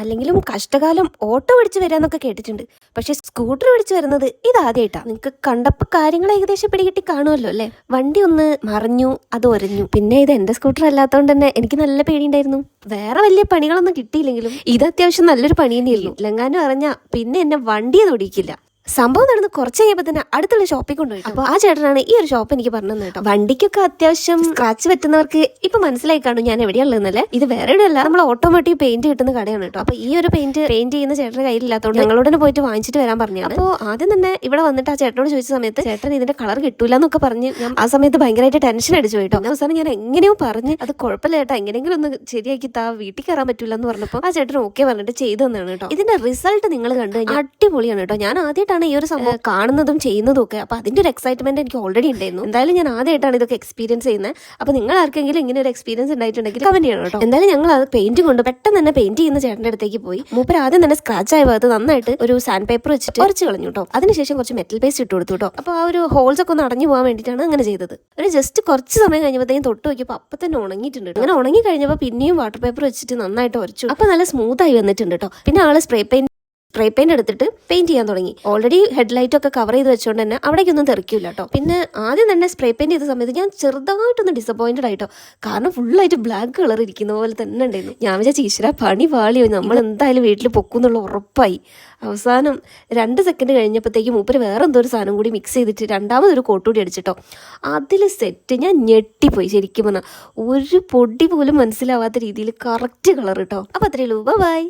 അല്ലെങ്കിലും കഷ്ടകാലം ഓട്ടോ പിടിച്ച് വരാന്നൊക്കെ കേട്ടിട്ടുണ്ട്. പക്ഷെ സ്കൂട്ടർ പിടിച്ച് വരുന്നത് ഇതാദ്യമായിട്ടാ. നിങ്ങൾക്ക് കണ്ടപ്പോൾ കാര്യങ്ങൾ ഏകദേശം പിടികിട്ടി കാണുമല്ലോ അല്ലേ? വണ്ടി ഒന്ന് മറിഞ്ഞു, അത് ഒരഞ്ഞു. പിന്നെ ഇത് എന്റെ സ്കൂട്ടർ അല്ലാത്തതുകൊണ്ട് തന്നെ എനിക്ക് നല്ല പേടിയുണ്ടായിരുന്നു. വേറെ വലിയ പണികളൊന്നും കിട്ടിയില്ലെങ്കിലും ഇത് അത്യാവശ്യം നല്ലൊരു പണി തന്നെയായിരുന്നു. ഇല്ലെങ്ങാനും അറിഞ്ഞാ പിന്നെ എന്നെ വണ്ടിയെ തൊടിക്കില്ല. സംഭവം നടന്ന് കുറച്ച് കഴിയുമ്പോൾ തന്നെ അടുത്തുള്ള ഷോപ്പിൽ കൊണ്ടുപോയി. അപ്പോൾ ആ ചേട്ടനാണ് ഈ ഒരു ഷോപ്പ് എനിക്ക് പറഞ്ഞു കേട്ടോ. വണ്ടിക്കൊക്കെ അത്യാവശ്യം സ്ക്രാച്ച് പറ്റുന്നവർക്ക് ഇപ്പൊ മനസ്സിലായി കാണും ഞാൻ എവിടെയുള്ളതെന്നല്ലേ. ഇത് വേറെ എവിടെയല്ല, നമ്മൾ ഓട്ടോമാറ്റിക് പെയിന്റ് കിട്ടുന്ന കടയാണ് കേട്ടോ. അപ്പൊ ഈ ഒരു പെയിന്റ് ചെയ്യുന്ന ചേട്ടന്റെ കയ്യിലില്ലാത്തതുകൊണ്ട് ഞങ്ങളോട് തന്നെ പോയിട്ട് വാങ്ങിച്ചിട്ട് വരാൻ പറഞ്ഞു. അപ്പോൾ ആദ്യം തന്നെ ഇവിടെ വന്നിട്ട് ആ ചേട്ടനോട് ചോദിച്ച സമയത്ത് ചേട്ടൻ ഇതിന്റെ കളർ കിട്ടൂല എന്നൊക്കെ പറഞ്ഞ് ഞാൻ ആ സമയത്ത് ഭയങ്കരമായിട്ട് ടെൻഷൻ അടിച്ചു പോയിട്ടോ. അവസാനം ഞാൻ എങ്ങനെയോ പറഞ്ഞ് അത് കുഴപ്പമില്ല ചേട്ടാ, എങ്ങനെയെങ്കിലും ഒന്ന് ശരിയാക്കി വീട്ടിൽ കയറാൻ പറ്റൂല എന്ന് പറഞ്ഞപ്പോൾ ആ ചേട്ടൻ ഓക്കെ പറഞ്ഞിട്ട് ചെയ്തു തന്നാണ് കേട്ടോ. ഇതിന്റെ റിസൾട്ട് നിങ്ങൾ കണ്ടു കഴിഞ്ഞാൽ അടിപൊളിയാണ് കേട്ടോ. ഞാൻ ആദ്യമായിട്ടാണ് ഈ ഒരു സംഭവം കാണുന്നതും ചെയ്യുന്നതും ഒക്കെ. അപ്പൊ അതിന്റെ ഒരു എക്സൈറ്റ്മെന്റ് എനിക്ക് ഓൾറെഡി ഉണ്ടായിരുന്നു. എന്തായാലും ഞാൻ ആദ്യമായിട്ടാണ് ഇതൊക്കെ എക്സ്പീരിയൻസ് ചെയ്യുന്നത്. അപ്പൊ നിങ്ങൾ ആർക്കെങ്കിലും ഇങ്ങനെ ഒരു എക്സ്പീരിയൻസ് ഉണ്ടായിട്ടുണ്ടെങ്കിൽ കമന്റ് ചെയ്യണം കേട്ടോ. എന്തായാലും ഞങ്ങൾ അത് പെയിന്റ് കൊണ്ട് പെട്ടെന്ന് തന്നെ പെയിന്റ് ചെയ്യുന്ന ചേട്ടന്റെ അടുത്തേക്ക് പോയി. മൂപ്പർ ആദ്യം തന്നെ സ്ക്രാച്ച് ആയ ഭാഗത്ത് നന്നായിട്ട് ഒരു സാൻഡ് പേപ്പർ വെച്ചിട്ട് കുറച്ച് കളഞ്ഞു കേട്ടോ. അതിനുശേഷം കുറച്ച് മെറ്റൽ പേസ്റ്റ് ഇട്ട് കൊടുത്തു കേട്ടോ. അപ്പൊ ആ ഒരു ഹോൾസ് ഒക്കെ ഒന്ന് അടഞ്ഞു പോകാൻ വേണ്ടിയിട്ടാണ് അങ്ങനെ ചെയ്തത്. ഒരു ജസ്റ്റ് കുറച്ച് സമയം കഴിഞ്ഞപ്പോഴത്തേക്കും തൊട്ട് നോക്കിയപ്പോൾ അപ്പൊ തന്നെ ഉണങ്ങിയിട്ടുണ്ട്. അങ്ങനെ ഉണങ്ങി കഴിഞ്ഞപ്പോൾ പിന്നെയും വാട്ടർ പേപ്പർ വെച്ചിട്ട് നന്നായിട്ട് ഉരച്ചു. അപ്പൊ നല്ല സ്മൂത്ത് ആയി വന്നിട്ടുണ്ട് കേട്ടോ. പിന്നെ ആള് സ്പ്രേ പെയിന്റ് എടുത്തിട്ട് പെയിന്റ് ചെയ്യാൻ തുടങ്ങി. ഓൾറെഡി ഹെഡ്ലൈറ്റ് ഒക്കെ കവർ ചെയ്ത് വെച്ചോണ്ട് തന്നെ അവിടേക്കൊന്നും തെറിക്കില്ല കേട്ടോ. പിന്നെ ആദ്യം തന്നെ സ്പ്രേ പെയിന്റ് ചെയ്ത സമയത്ത് ഞാൻ ചെറുതായിട്ടൊന്ന് ഡിസപ്പോയിന്റഡ് ആയിട്ടോ. കാരണം ഫുള്ളായിട്ട് ബ്ലാക്ക് കളർ ഇരിക്കുന്ന പോലെ തന്നെ ഉണ്ടായിരുന്നു. ഞാൻ വിചാരിച്ച ഈശ്വര പണി പാളിയോ, നമ്മൾ എന്തായാലും വീട്ടിൽ പൊക്കുന്നുള്ള ഉറപ്പായി. അവസാനം 2 സെക്കൻഡ് കഴിഞ്ഞപ്പോഴത്തേക്ക് മൂപ്പര് വേറെ എന്തോ ഒരു സാധനം കൂടി മിക്സ് ചെയ്തിട്ട് രണ്ടാമതൊരു കോട്ട് കൂടി അടിച്ചിട്ടോ. അതിൽ സെറ്റ്. ഞാൻ ഞെട്ടിപ്പോയി ശരിക്കും പറഞ്ഞാൽ. ഒരു പൊടി പോലും മനസ്സിലാവാത്ത രീതിയിൽ കറക്റ്റ് കളർ കേട്ടോ. അപ്പൊ അത്രയേ ഉള്ളൂ. ബൈ.